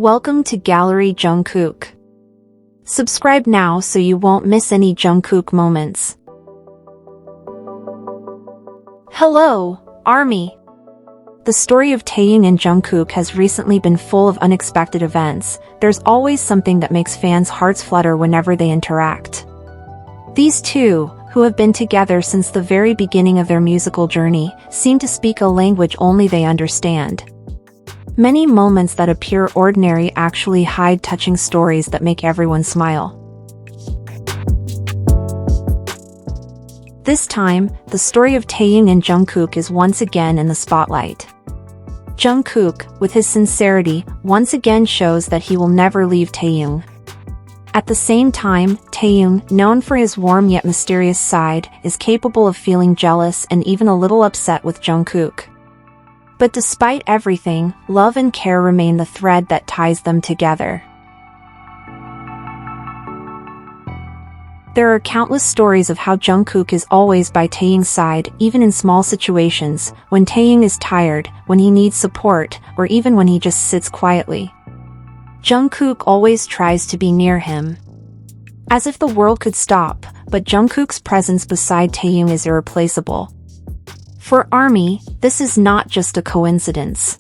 Welcome to Gallery Jungkook. Subscribe now so you won't miss any Jungkook moments. Hello, ARMY! The story of Taehyung and Jungkook has recently been full of unexpected events. There's always something that makes fans' hearts flutter whenever they interact. These two, who have been together since the very beginning of their musical journey, seem to speak a language only they understand. Many moments that appear ordinary actually hide touching stories that make everyone smile. This time, the story of Taehyung and Jungkook is once again in the spotlight. Jungkook, with his sincerity, once again shows that he will never leave Taehyung. At the same time, Taehyung, known for his warm yet mysterious side, is capable of feeling jealous and even a little upset with Jungkook. But despite everything, love and care remain the thread that ties them together. There are countless stories of how Jungkook is always by Taehyung's side, even in small situations, when Taehyung is tired, when he needs support, or even when he just sits quietly. Jungkook always tries to be near him. As if the world could stop, but Jungkook's presence beside Taehyung is irreplaceable. For ARMY, this is not just a coincidence.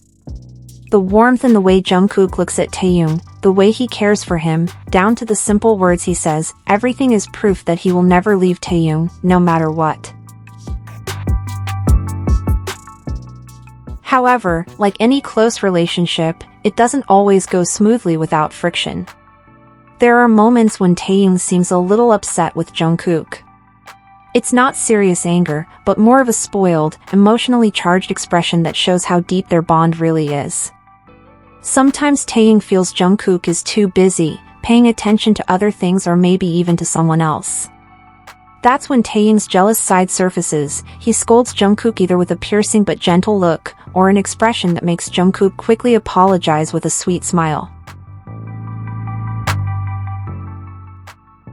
The warmth in the way Jungkook looks at Taehyung, the way he cares for him, down to the simple words he says, everything is proof that he will never leave Taehyung, no matter what. However, like any close relationship, it doesn't always go smoothly without friction. There are moments when Taehyung seems a little upset with Jungkook. It's not serious anger, but more of a spoiled, emotionally charged expression that shows how deep their bond really is. Sometimes Taehyung feels Jungkook is too busy, paying attention to other things or maybe even to someone else. That's when Taehyung's jealous side surfaces. He scolds Jungkook either with a piercing but gentle look, or an expression that makes Jungkook quickly apologize with a sweet smile.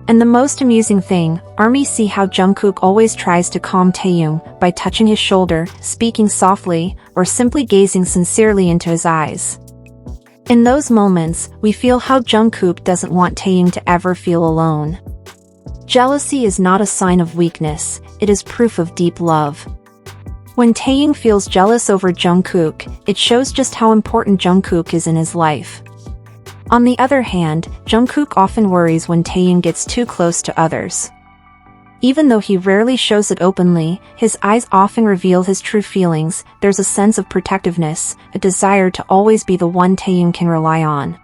And the most amusing thing, ARMY see how Jungkook always tries to calm Taehyung by touching his shoulder, speaking softly, or simply gazing sincerely into his eyes. In those moments, we feel how Jungkook doesn't want Taehyung to ever feel alone. Jealousy is not a sign of weakness, it is proof of deep love. When Taehyung feels jealous over Jungkook, it shows just how important Jungkook is in his life. On the other hand, Jungkook often worries when Taehyung gets too close to others. Even though he rarely shows it openly, his eyes often reveal his true feelings. There's a sense of protectiveness, a desire to always be the one Taehyung can rely on.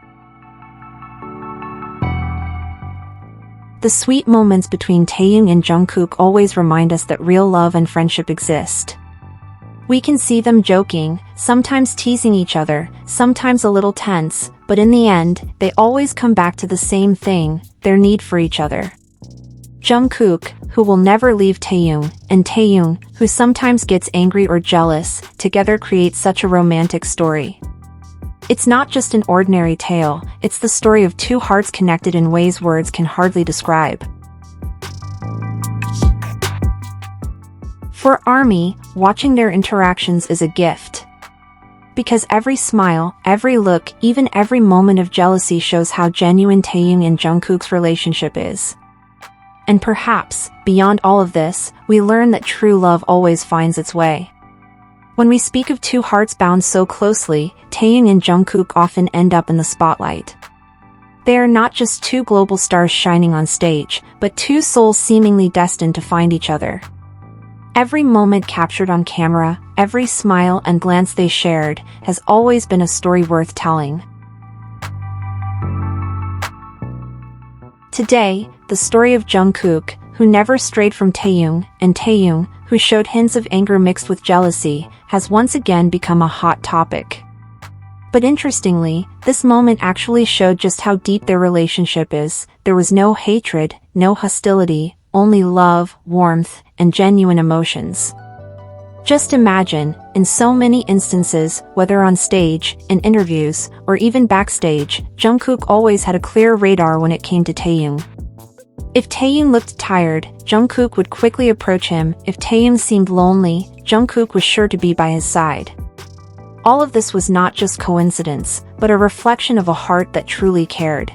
The sweet moments between Taehyung and Jungkook always remind us that real love and friendship exist. We can see them joking, sometimes teasing each other, sometimes a little tense, but in the end, they always come back to the same thing, their need for each other. Jungkook, who will never leave Taehyung, and Taehyung, who sometimes gets angry or jealous, together create such a romantic story. It's not just an ordinary tale, it's the story of two hearts connected in ways words can hardly describe. For ARMY, watching their interactions is a gift. Because every smile, every look, even every moment of jealousy shows how genuine Taehyung and Jungkook's relationship is. And perhaps, beyond all of this, we learn that true love always finds its way. When we speak of two hearts bound so closely, Taehyung and Jungkook often end up in the spotlight. They are not just two global stars shining on stage, but two souls seemingly destined to find each other. Every moment captured on camera, every smile and glance they shared, has always been a story worth telling. Today, the story of Jungkook, who never strayed from Taehyung, and Taehyung, who showed hints of anger mixed with jealousy, has once again become a hot topic. But interestingly, this moment actually showed just how deep their relationship is. There was no hatred, no hostility, only love, warmth, and genuine emotions. Just imagine, in so many instances, whether on stage, in interviews, or even backstage, Jungkook always had a clear radar when it came to Taehyung. If Taehyung looked tired, Jungkook would quickly approach him. If Taehyung seemed lonely, Jungkook was sure to be by his side. All of this was not just coincidence, but a reflection of a heart that truly cared.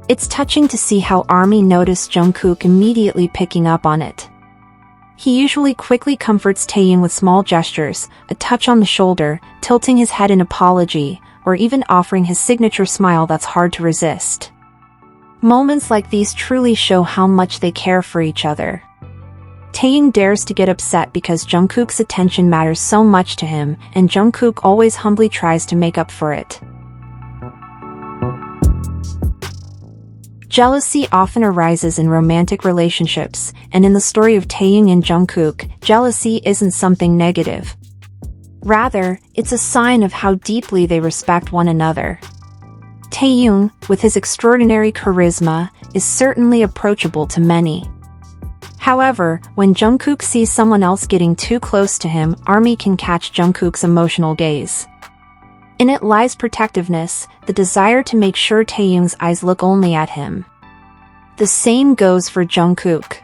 It's touching to see how ARMY noticed Jungkook immediately picking up on it. He usually quickly comforts Taehyung with small gestures, a touch on the shoulder, tilting his head in apology, or even offering his signature smile that's hard to resist. Moments like these truly show how much they care for each other. Taehyung dares to get upset because Jungkook's attention matters so much to him, and Jungkook always humbly tries to make up for it. Jealousy often arises in romantic relationships, and in the story of Taehyung and Jungkook, jealousy isn't something negative. Rather, it's a sign of how deeply they respect one another. Taehyung, with his extraordinary charisma, is certainly approachable to many. However, when Jungkook sees someone else getting too close to him, ARMY can catch Jungkook's emotional gaze. In it lies protectiveness, the desire to make sure Taehyung's eyes look only at him. The same goes for Jungkook.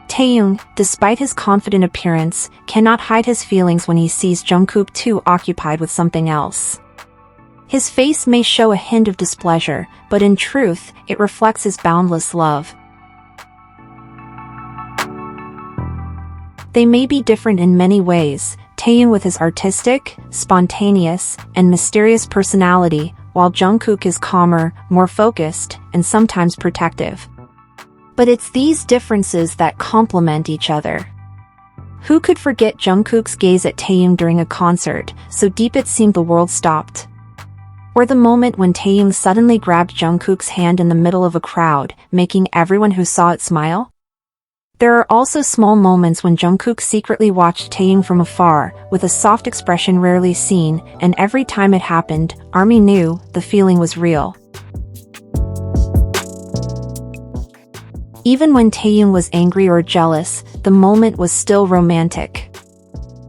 Taehyung, despite his confident appearance, cannot hide his feelings when he sees Jungkook too occupied with something else. His face may show a hint of displeasure, but in truth, it reflects his boundless love. They may be different in many ways, Taehyung with his artistic, spontaneous, and mysterious personality, while Jungkook is calmer, more focused, and sometimes protective. But it's these differences that complement each other. Who could forget Jungkook's gaze at Taehyung during a concert, so deep it seemed the world stopped? Or the moment when Taehyung suddenly grabbed Jungkook's hand in the middle of a crowd, making everyone who saw it smile? There are also small moments when Jungkook secretly watched Taehyung from afar, with a soft expression rarely seen, and every time it happened, ARMY knew the feeling was real. Even when Taehyung was angry or jealous, the moment was still romantic.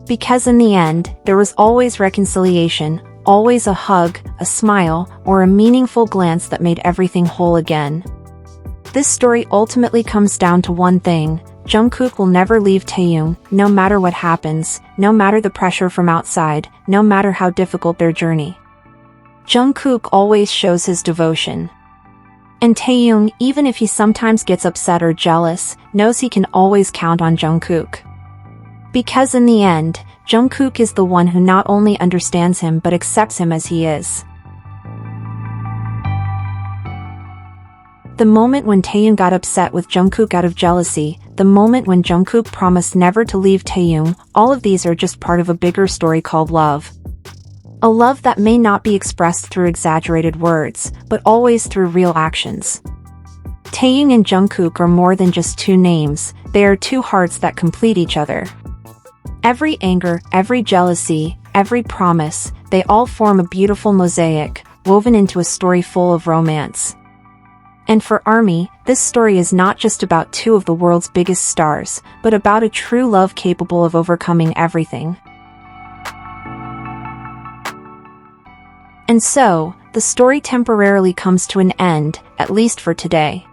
Because in the end, there was always reconciliation, always a hug, a smile, or a meaningful glance that made everything whole again. This story ultimately comes down to one thing: Jungkook will never leave Taehyung, no matter what happens, no matter the pressure from outside, no matter how difficult their journey. Jungkook always shows his devotion. And Taehyung, even if he sometimes gets upset or jealous, knows he can always count on Jungkook. Because in the end, Jungkook is the one who not only understands him but accepts him as he is. The moment when Taehyung got upset with Jungkook out of jealousy, the moment when Jungkook promised never to leave Taehyung, all of these are just part of a bigger story called love. A love that may not be expressed through exaggerated words, but always through real actions. Taehyung and Jungkook are more than just two names, they are two hearts that complete each other. Every anger, every jealousy, every promise, they all form a beautiful mosaic, woven into a story full of romance. And for ARMY, this story is not just about two of the world's biggest stars, but about a true love capable of overcoming everything. And so, the story temporarily comes to an end, at least for today.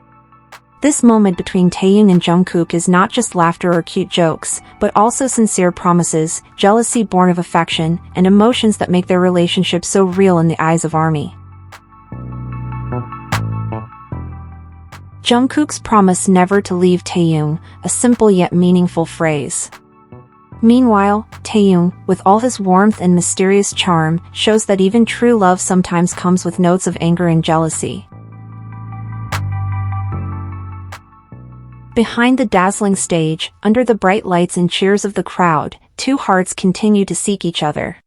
This moment between Taehyung and Jungkook is not just laughter or cute jokes, but also sincere promises, jealousy born of affection, and emotions that make their relationship so real in the eyes of ARMY. Jungkook's promise never to leave Taehyung, a simple yet meaningful phrase. Meanwhile, Taehyung, with all his warmth and mysterious charm, shows that even true love sometimes comes with notes of anger and jealousy. Behind the dazzling stage, under the bright lights and cheers of the crowd, two hearts continue to seek each other.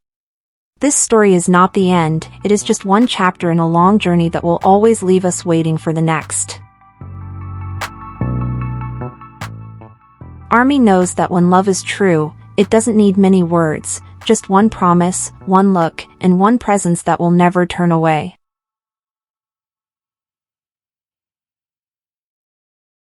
This story is not the end, it is just one chapter in a long journey that will always leave us waiting for the next. ARMY knows that when love is true, it doesn't need many words, just one promise, one look, and one presence that will never turn away.